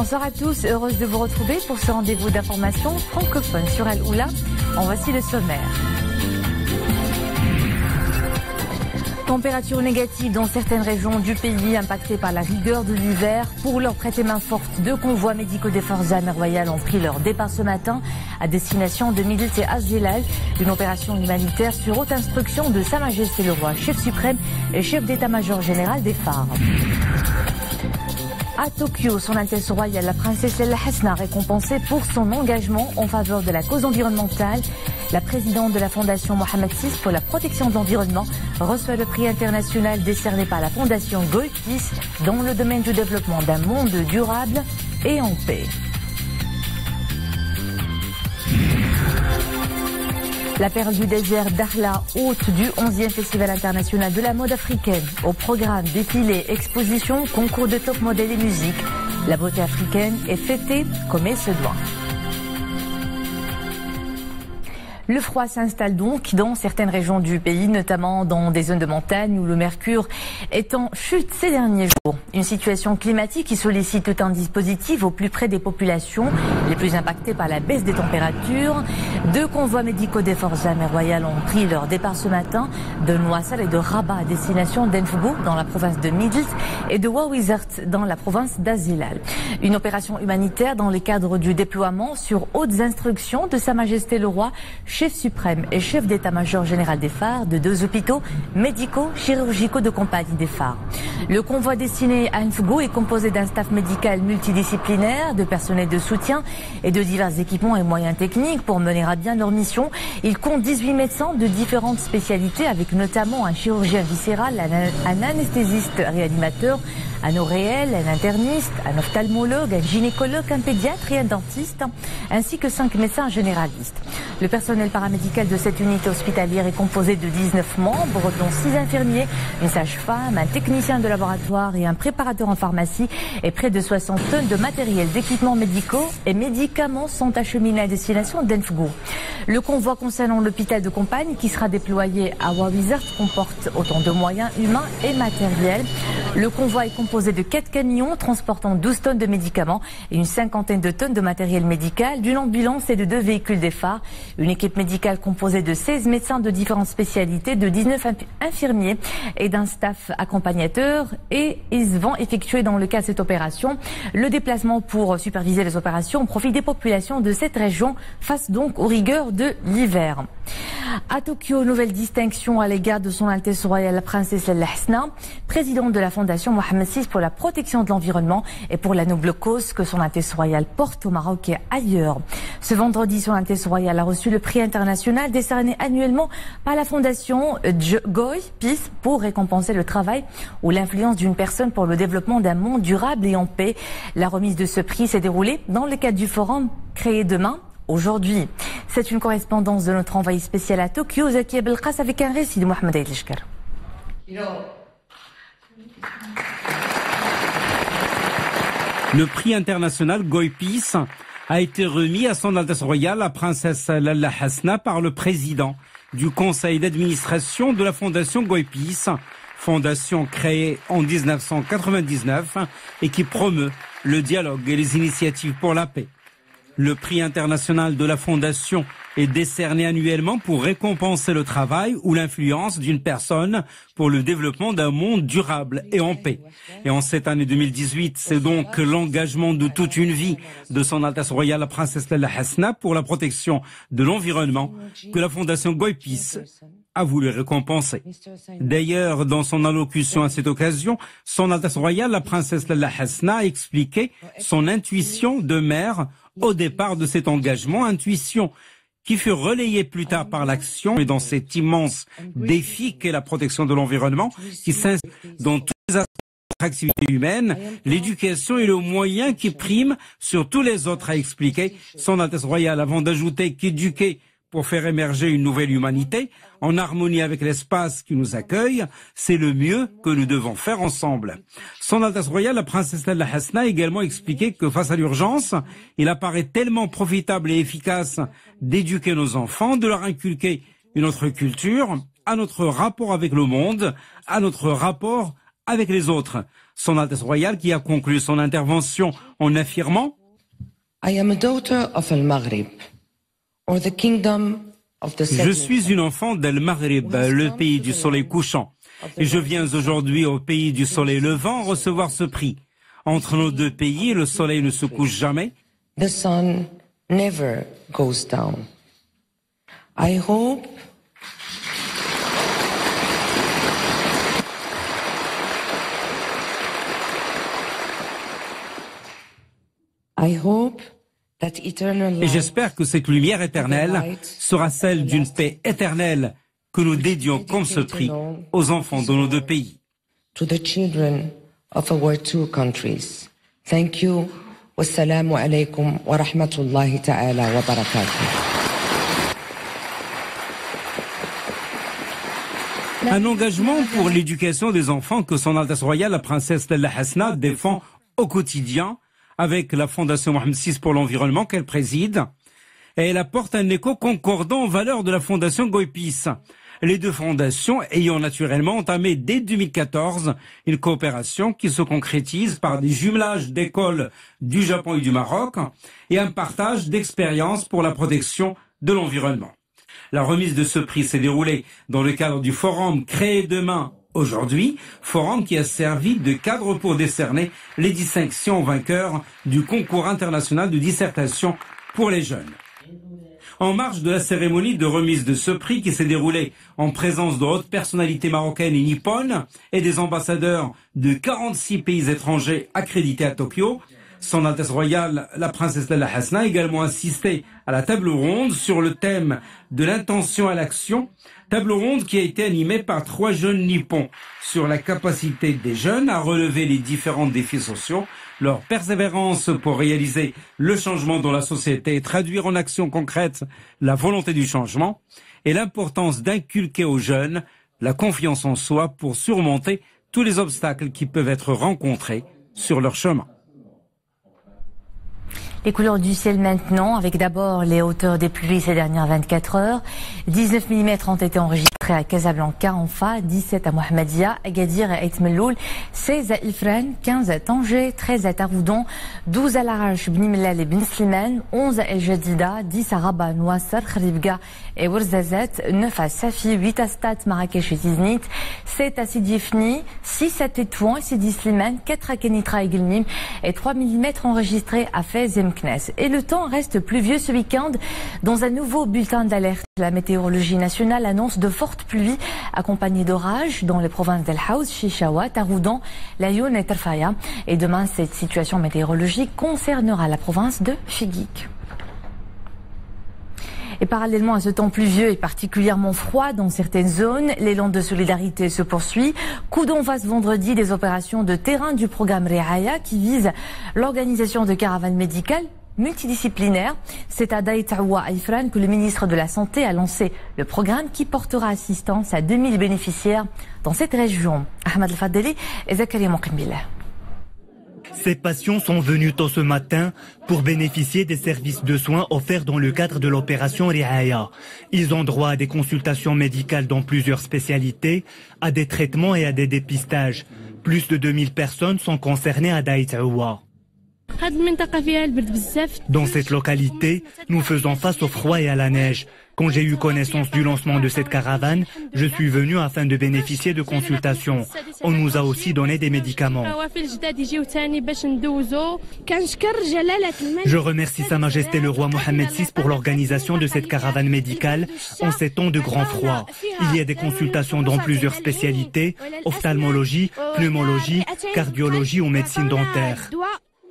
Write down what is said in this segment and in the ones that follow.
Bonsoir à tous, heureuse de vous retrouver pour ce rendez-vous d'information francophone sur Al-Oula. En voici le sommaire. Température négative dans certaines régions du pays impactées par la rigueur de l'hiver. Pour leur prêter main forte, deux convois médicaux des forces armées royales ont pris leur départ ce matin à destination de Midelt et Azilal. Une opération humanitaire sur haute instruction de Sa Majesté le Roi, chef suprême et chef d'état-major général des phares. À Tokyo, son Altesse royale, la princesse El Hasna, récompensée pour son engagement en faveur de la cause environnementale. La présidente de la fondation Mohammed VI pour la protection de l'environnement reçoit le prix international décerné par la fondation Goy Peace dans le domaine du développement d'un monde durable et en paix. La perle du désert d'Arla, hôte du 11e Festival international de la mode africaine. Au programme, défilés, expositions, concours de top modèle et musique. La beauté africaine est fêtée comme elle se doit. Le froid s'installe donc dans certaines régions du pays, notamment dans des zones de montagne où le mercure est en chute ces derniers jours. Une situation climatique qui sollicite tout un dispositif au plus près des populations les plus impactées par la baisse des températures. Deux convois médicaux des forces armées royales ont pris leur départ ce matin de Nouassal et de Rabat à destination d'Enfgou dans la province de Midelt et de Wawizart dans la province d'Azilal. Une opération humanitaire dans le cadre du déploiement sur hautes instructions de Sa Majesté le Roi, chef suprême et chef d'état-major général des phares de deux hôpitaux médicaux chirurgicaux de compagnie des phares. Le convoi destiné à Enfgou est composé d'un staff médical multidisciplinaire, de personnel de soutien et de divers équipements et moyens techniques pour mener à bien leur mission. Il compte 18 médecins de différentes spécialités avec notamment un chirurgien viscéral, un anesthésiste réanimateur, un ORL, un interniste, un ophtalmologue, un gynécologue, un pédiatre et un dentiste, ainsi que 5 médecins généralistes. Le personnel paramédical de cette unité hospitalière est composé de 19 membres, dont 6 infirmiers, une sage-femme, un technicien de laboratoire et un préparateur en pharmacie, et près de 60 tonnes de matériel, d'équipements médicaux et médicaments sont acheminés à destination d'Enfgou. Le convoi concernant l'hôpital de campagne qui sera déployé à Wawizart comporte autant de moyens humains et matériels. Le convoi est composé de 4 camions transportant 12 tonnes de médicaments et une cinquantaine de tonnes de matériel médical, d'une ambulance et de 2 véhicules des phares. Une équipe médicale composée de 16 médecins de différentes spécialités, de 19 infirmiers et d'un staff accompagnateur. Et ils vont effectuer dans le cadre de cette opération le déplacement pour superviser les opérations au profit des populations de cette région face donc aux rigueurs de l'hiver. À Tokyo, nouvelle distinction à l'égard de son Altesse royale la princesse El Hasna, présidente de la fondation Mohammed VI pour la protection de l'environnement et pour la noble cause que son Altesse royale porte au Maroc et ailleurs. Ce vendredi, son Altesse royale a reçu le prix international décerné annuellement par la fondation Goy Peace pour récompenser le travail ou l'influence d'une personne pour le développement d'un monde durable et en paix. La remise de ce prix s'est déroulée dans le cadre du forum créé demain. Aujourd'hui, c'est une correspondance de notre envoyé spécial à Tokyo, Zakia Belkas, avec un récit de Mohamed Aïlishkar. Le prix international Goy Peace a été remis à son Altesse royale, la princesse El Hasna, par le président du conseil d'administration de la fondation Goy Peace, fondation créée en 1999 et qui promeut le dialogue et les initiatives pour la paix. Le prix international de la fondation est décerné annuellement pour récompenser le travail ou l'influence d'une personne pour le développement d'un monde durable et en paix. Et en cette année 2018, c'est donc l'engagement de toute une vie de son Altesse royale la princesse El Hasna pour la protection de l'environnement que la fondation Goy Peace a voulu récompenser. D'ailleurs, dans son allocution à cette occasion, son Altesse royale la princesse El Hasna a expliqué son intuition de mère au départ de cet engagement, intuition qui fut relayée plus tard par l'action et dans cet immense défi qu'est la protection de l'environnement, qui s'inscrit dans toutes les aspects de l'activité humaine, l'éducation est le moyen qui prime sur tous les autres, a expliqué son Altesse royale, avant d'ajouter qu'éduquer pour faire émerger une nouvelle humanité, en harmonie avec l'espace qui nous accueille, c'est le mieux que nous devons faire ensemble. Son Altesse royale, la princesse El Hasna, a également expliqué que face à l'urgence, il apparaît tellement profitable et efficace d'éduquer nos enfants, de leur inculquer une autre culture, à notre rapport avec le monde, à notre rapport avec les autres. Son Altesse royale qui a conclu son intervention en affirmant I am a daughter of Al-Maghrib, or the kingdom of the Je suis une enfant d'Al-Maghrib, le pays du soleil couchant. Et je viens aujourd'hui au pays du soleil levant recevoir ce prix. Entre nos deux pays, le soleil ne se couche jamais. The sun never goes down. I hope Et j'espère que cette lumière éternelle sera celle d'une paix éternelle que nous dédions comme ce prix aux enfants de nos deux pays. To the children of our two countries. Thank you. Wassalamu alaikum wa rahmatullahi ta'ala wa barakatuh. Un engagement pour l'éducation des enfants que son Altesse royale, la princesse Lalla Hasna, défend au quotidien avec la Fondation Mohamed VI pour l'environnement qu'elle préside. Et elle apporte un écho concordant aux valeurs de la Fondation Goipis. Les deux fondations ayant naturellement entamé dès 2014 une coopération qui se concrétise par des jumelages d'écoles du Japon et du Maroc et un partage d'expériences pour la protection de l'environnement. La remise de ce prix s'est déroulée dans le cadre du forum Créer demain aujourd'hui, forum qui a servi de cadre pour décerner les distinctions aux vainqueurs du concours international de dissertation pour les jeunes. En marge de la cérémonie de remise de ce prix qui s'est déroulée en présence de hautes personnalités marocaines et nippones et des ambassadeurs de 46 pays étrangers accrédités à Tokyo, son Altesse royale, la princesse Lalla Hasna, a également assisté à la table ronde sur le thème de l'intention à l'action, table ronde qui a été animée par 3 jeunes nippons sur la capacité des jeunes à relever les différents défis sociaux, leur persévérance pour réaliser le changement dans la société et traduire en action concrète la volonté du changement, et l'importance d'inculquer aux jeunes la confiance en soi pour surmonter tous les obstacles qui peuvent être rencontrés sur leur chemin. Les couleurs du ciel maintenant, avec d'abord les hauteurs des pluies ces dernières 24 heures. 19 mm ont été enregistrés à Casablanca, en Fa, 17 à Mohammedia, Agadir et Ait Melloul, 16 à Ifran, 15 à Tanger, 13 à Taroudon, 12 à Larache, Bni Mellal et Bni Slimane, 11 à El Jadida, 10 à Rabat, Nouassar, Kharibga et Ouarzazat, 9 à Safi, 8 à Stat, Marrakech et Tiznit, 7 à Sidi Ifni, 6 à Tétouan et Sidi Slimane, 4 à Kenitra et Guilnim et 3 mm enregistrés à Fès et Meknès. Et le temps reste pluvieux ce week-end. Dans un nouveau bulletin d'alerte, la météorologie nationale annonce de fortes pluies accompagnées d'orages dans les provinces d'El Haouz, Chichaoua, Taroudan, Laayoune et Terfaya. Et demain, cette situation météorologique concernera la province de Figuig. Et parallèlement à ce temps pluvieux et particulièrement froid dans certaines zones, l'élan de solidarité se poursuit. Coup d'envoi ce vendredi des opérations de terrain du programme Riaya qui vise l'organisation de caravanes médicales multidisciplinaires. C'est à Daïtaoua à Ifran que le ministre de la Santé a lancé le programme qui portera assistance à 2000 bénéficiaires dans cette région. Ahmed Al-Fadeli et Zakaria Moukimbila. Ces patients sont venus tôt ce matin pour bénéficier des services de soins offerts dans le cadre de l'opération Riaya. Ils ont droit à des consultations médicales dans plusieurs spécialités, à des traitements et à des dépistages. Plus de 2000 personnes sont concernées à Daïtaoua. Dans cette localité, nous faisons face au froid et à la neige. Quand j'ai eu connaissance du lancement de cette caravane, je suis venu afin de bénéficier de consultations. On nous a aussi donné des médicaments. Je remercie Sa Majesté le roi Mohamed VI pour l'organisation de cette caravane médicale en ces temps de grand froid. Il y a des consultations dans plusieurs spécialités, ophtalmologie, pneumologie, cardiologie ou médecine dentaire.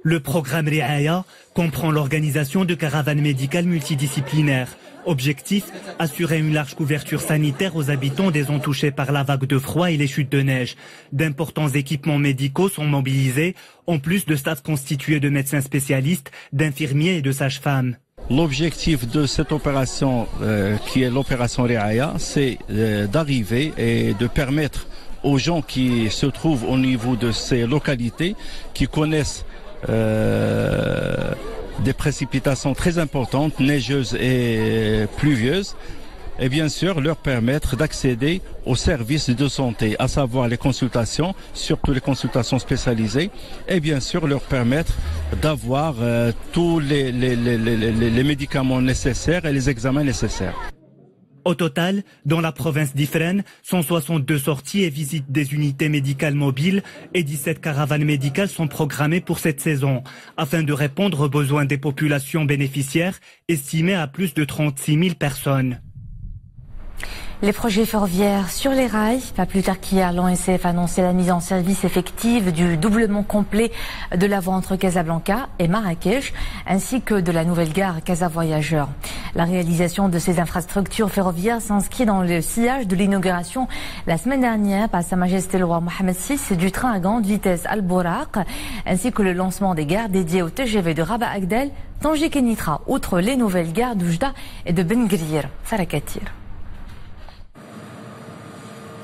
Le programme Riaya comprend l'organisation de caravanes médicales multidisciplinaires. Objectif, assurer une large couverture sanitaire aux habitants des zones touchées par la vague de froid et les chutes de neige. D'importants équipements médicaux sont mobilisés, en plus de staff constitué de médecins spécialistes, d'infirmiers et de sages-femmes. L'objectif de cette opération, qui est l'opération Riaya, c'est d'arriver et de permettre aux gens qui se trouvent au niveau de ces localités, qui connaissent des précipitations très importantes, neigeuses et pluvieuses, et bien sûr leur permettre d'accéder aux services de santé, à savoir les consultations, surtout les consultations spécialisées, et bien sûr leur permettre d'avoir tous les médicaments nécessaires et les examens nécessaires. Au total, dans la province d'Ifrane, 162 sorties et visites des unités médicales mobiles et 17 caravanes médicales sont programmées pour cette saison, afin de répondre aux besoins des populations bénéficiaires, estimés à plus de 36 000 personnes. Les projets ferroviaires sur les rails. Pas plus tard qu'hier, l'ONCF a annoncé la mise en service effective du doublement complet de la voie entre Casablanca et Marrakech, ainsi que de la nouvelle gare Casa Voyageurs. La réalisation de ces infrastructures ferroviaires s'inscrit dans le sillage de l'inauguration la semaine dernière par Sa Majesté le roi Mohammed VI du train à grande vitesse Al-Bouraq, ainsi que le lancement des gares dédiées au TGV de Rabat Agdel, Tanger Kenitra, outre les nouvelles gares d'Oujda et de Ben Grir. Sarakatir.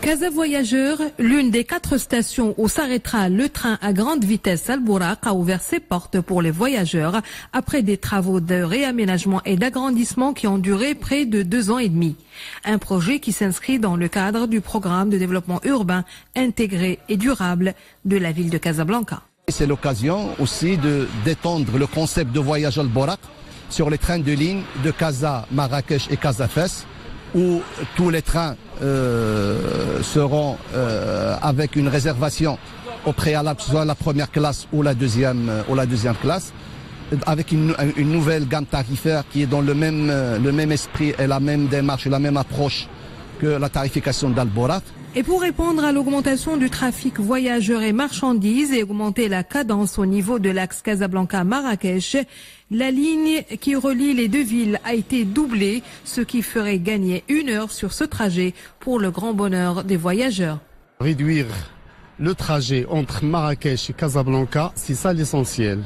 Casa Voyageurs, l'une des 4 stations où s'arrêtera le train à grande vitesse Al-Bouraq, a ouvert ses portes pour les voyageurs après des travaux de réaménagement et d'agrandissement qui ont duré près de 2 ans et demi. Un projet qui s'inscrit dans le cadre du programme de développement urbain intégré et durable de la ville de Casablanca. C'est l'occasion aussi d'étendre le concept de voyage Al-Bouraq sur les trains de ligne de Casa, Marrakech et Casa Fès, où tous les trains seront avec une réservation au préalable, soit la première classe ou la deuxième classe, avec une nouvelle gamme tarifaire qui est dans le même esprit et la même démarche et la même approche que la tarification d'Al-Bouraq. Et pour répondre à l'augmentation du trafic voyageurs et marchandises et augmenter la cadence au niveau de l'axe Casablanca-Marrakech, la ligne qui relie les deux villes a été doublée, ce qui ferait gagner 1 heure sur ce trajet pour le grand bonheur des voyageurs. Réduire le trajet entre Marrakech et Casablanca, c'est ça l'essentiel.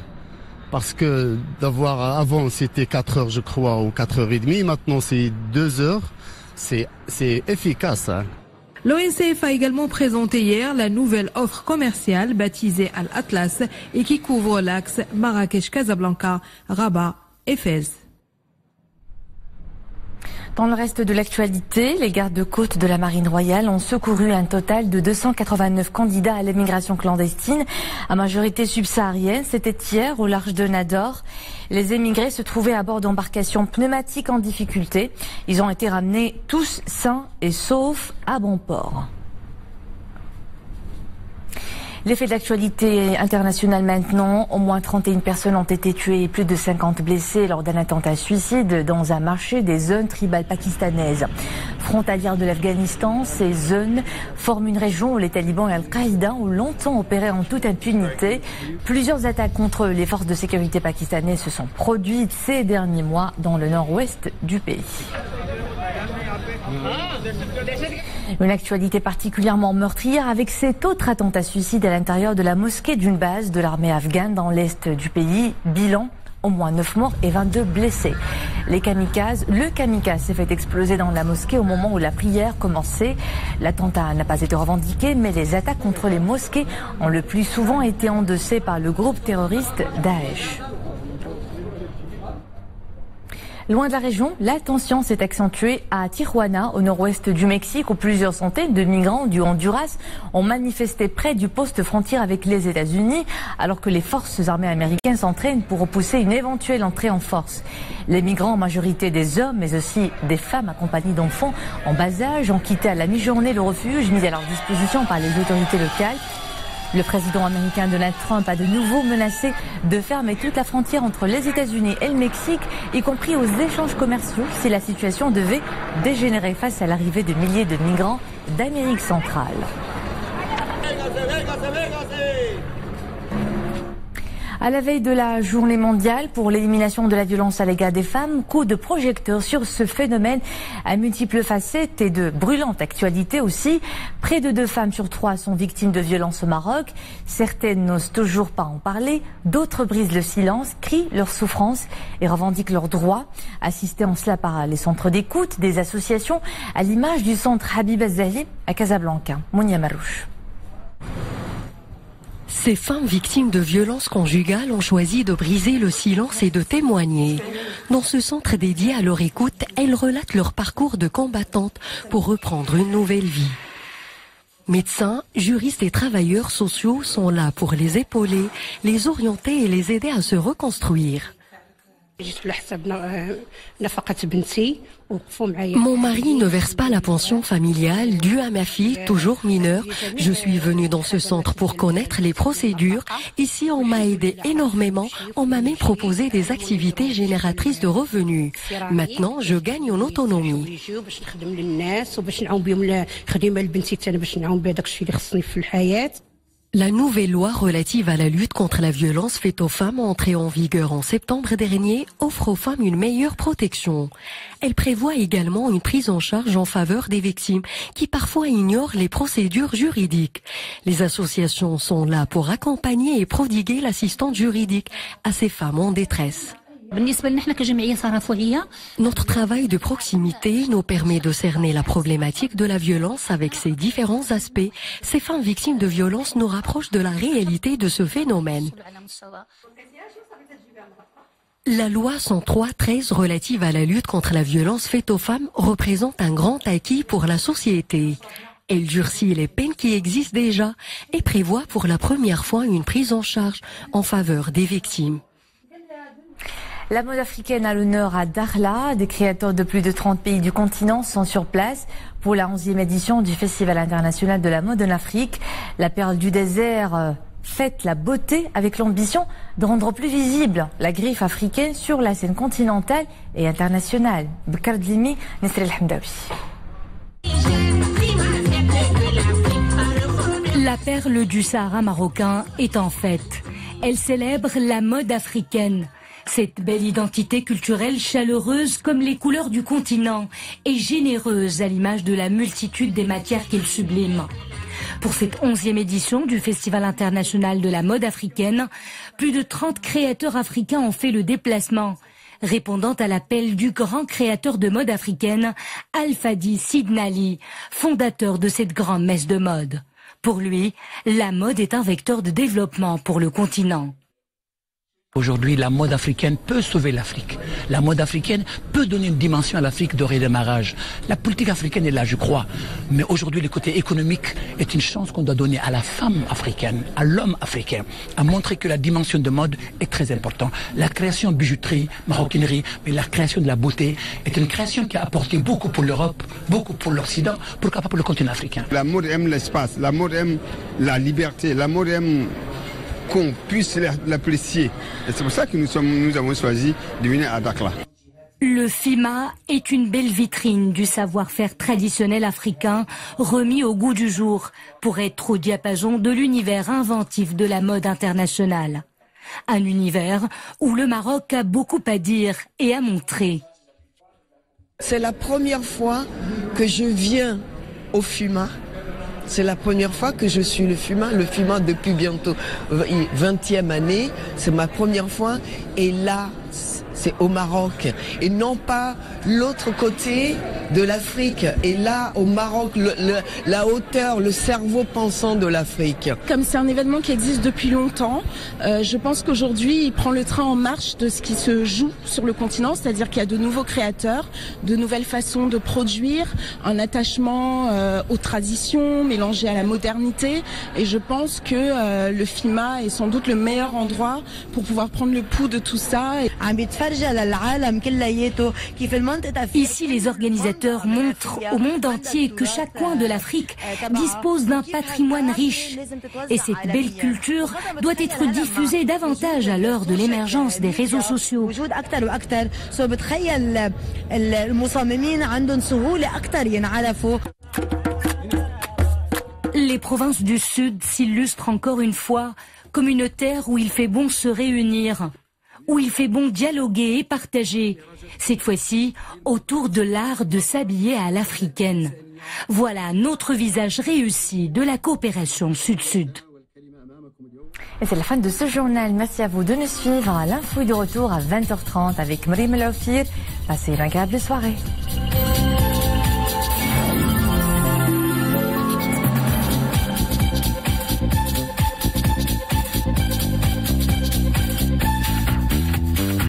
Parce que avant c'était 4 heures je crois ou 4h30, maintenant c'est 2 heures, c'est efficace. Hein. L'ONCF a également présenté hier la nouvelle offre commerciale baptisée Al-Atlas et qui couvre l'axe Marrakech-Casablanca, Rabat et Fès. Dans le reste de l'actualité, les gardes-côtes de la Marine royale ont secouru un total de 289 candidats à l'immigration clandestine, à majorité subsaharienne. C'était hier au large de Nador. Les émigrés se trouvaient à bord d'embarcations pneumatiques en difficulté. Ils ont été ramenés tous sains et saufs à bon port. Les faits d'actualité internationale maintenant. Au moins 31 personnes ont été tuées et plus de 50 blessées lors d'un attentat suicide dans un marché des zones tribales pakistanaises. Frontalières de l'Afghanistan, ces zones forment une région où les talibans et Al-Qaïda ont longtemps opéré en toute impunité. Plusieurs attaques contre les forces de sécurité pakistanaises se sont produites ces derniers mois dans le nord-ouest du pays. Une actualité particulièrement meurtrière avec cet autre attentat suicide à l'intérieur de la mosquée d'une base de l'armée afghane dans l'est du pays. Bilan, au moins 9 morts et 22 blessés. Le kamikaze s'est fait exploser dans la mosquée au moment où la prière commençait. L'attentat n'a pas été revendiqué, mais les attaques contre les mosquées ont le plus souvent été endossées par le groupe terroriste Daesh. Loin de la région, la tension s'est accentuée à Tijuana, au nord-ouest du Mexique, où plusieurs centaines de migrants du Honduras ont manifesté près du poste frontière avec les États-Unis, alors que les forces armées américaines s'entraînent pour repousser une éventuelle entrée en force. Les migrants, en majorité des hommes, mais aussi des femmes accompagnées d'enfants en bas âge, ont quitté à la mi-journée le refuge mis à leur disposition par les autorités locales. Le président américain Donald Trump a de nouveau menacé de fermer toute la frontière entre les États-Unis et le Mexique, y compris aux échanges commerciaux, si la situation devait dégénérer face à l'arrivée de milliers de migrants d'Amérique centrale. À la veille de la journée mondiale pour l'élimination de la violence à l'égard des femmes, coup de projecteur sur ce phénomène à multiples facettes et de brûlante actualité aussi. Près de 2 femmes sur 3 sont victimes de violences au Maroc. Certaines n'osent toujours pas en parler, d'autres brisent le silence, crient leur souffrance et revendiquent leurs droits. Assistés en cela par les centres d'écoute, des associations, à l'image du centre Habib Az-Zahli à Casablanca. Mounia Marouche. Ces femmes victimes de violences conjugales ont choisi de briser le silence et de témoigner. Dans ce centre dédié à leur écoute, elles relatent leur parcours de combattantes pour reprendre une nouvelle vie. Médecins, juristes et travailleurs sociaux sont là pour les épauler, les orienter et les aider à se reconstruire. Mon mari ne verse pas la pension familiale due à ma fille, toujours mineure. Je suis venue dans ce centre pour connaître les procédures. Ici, on m'a aidé énormément. On m'a même proposé des activités génératrices de revenus. Maintenant, je gagne en autonomie. La nouvelle loi relative à la lutte contre la violence faite aux femmes, entrée en vigueur en septembre dernier, offre aux femmes une meilleure protection. Elle prévoit également une prise en charge en faveur des victimes qui parfois ignorent les procédures juridiques. Les associations sont là pour accompagner et prodiguer l'assistance juridique à ces femmes en détresse. Notre travail de proximité nous permet de cerner la problématique de la violence avec ses différents aspects. Ces femmes victimes de violence nous rapprochent de la réalité de ce phénomène. La loi 103/13 relative à la lutte contre la violence faite aux femmes représente un grand acquis pour la société. Elle durcit les peines qui existent déjà et prévoit pour la première fois une prise en charge en faveur des victimes. La mode africaine a l'honneur à Dakhla. Des créateurs de plus de 30 pays du continent sont sur place pour la 11e édition du Festival international de la mode en Afrique. La perle du désert fête la beauté avec l'ambition de rendre plus visible la griffe africaine sur la scène continentale et internationale. Bakar Dlimi, Nesrel Hamdawi. La perle du Sahara marocain est en fête. Elle célèbre la mode africaine. Cette belle identité culturelle chaleureuse comme les couleurs du continent est généreuse à l'image de la multitude des matières qu'elle sublime. Pour cette 11e édition du Festival international de la mode africaine, plus de 30 créateurs africains ont fait le déplacement, répondant à l'appel du grand créateur de mode africaine, Al-Fadi Sidnali, fondateur de cette grande messe de mode. Pour lui, la mode est un vecteur de développement pour le continent. Aujourd'hui, la mode africaine peut sauver l'Afrique. La mode africaine peut donner une dimension à l'Afrique de redémarrage. La politique africaine est là, je crois. Mais aujourd'hui, le côté économique est une chance qu'on doit donner à la femme africaine, à l'homme africain, à montrer que la dimension de mode est très importante. La création de bijouterie, maroquinerie, mais la création de la beauté est une création qui a apporté beaucoup pour l'Europe, beaucoup pour l'Occident, pourquoi pas pour le continent africain. La mode aime l'espace, la mode aime la liberté, la mode aime qu'on puisse l'apprécier. Et c'est pour ça que nous avons choisi de venir à Dakhla. Le FIMA est une belle vitrine du savoir-faire traditionnel africain remis au goût du jour pour être au diapason de l'univers inventif de la mode internationale. Un univers où le Maroc a beaucoup à dire et à montrer. C'est la première fois que je viens au FIMA. C'est la première fois que je suis le FIMA depuis bientôt 20e année. C'est ma première fois et là, c'est au Maroc et non pas l'autre côté de l'Afrique. Et là, au Maroc, la hauteur, le cerveau pensant de l'Afrique. Comme c'est un événement qui existe depuis longtemps, je pense qu'aujourd'hui, il prend le train en marche de ce qui se joue sur le continent, c'est-à-dire qu'il y a de nouveaux créateurs, de nouvelles façons de produire, un attachement aux traditions mélangé à la modernité. Et je pense que le FIMA est sans doute le meilleur endroit pour pouvoir prendre le pouls de tout ça. Ici, les organisateurs montrent au monde entier que chaque coin de l'Afrique dispose d'un patrimoine riche. Et cette belle culture doit être diffusée davantage à l'heure de l'émergence des réseaux sociaux. Les provinces du Sud s'illustrent encore une fois comme une terre où il fait bon se réunir, où il fait bon dialoguer et partager, cette fois-ci autour de l'art de s'habiller à l'africaine. Voilà notre visage réussi de la coopération Sud-Sud. Et c'est la fin de ce journal. Merci à vous de nous suivre. L'info est de retour à 20h30 avec Marie Melaufir. Passez une agréable soirée.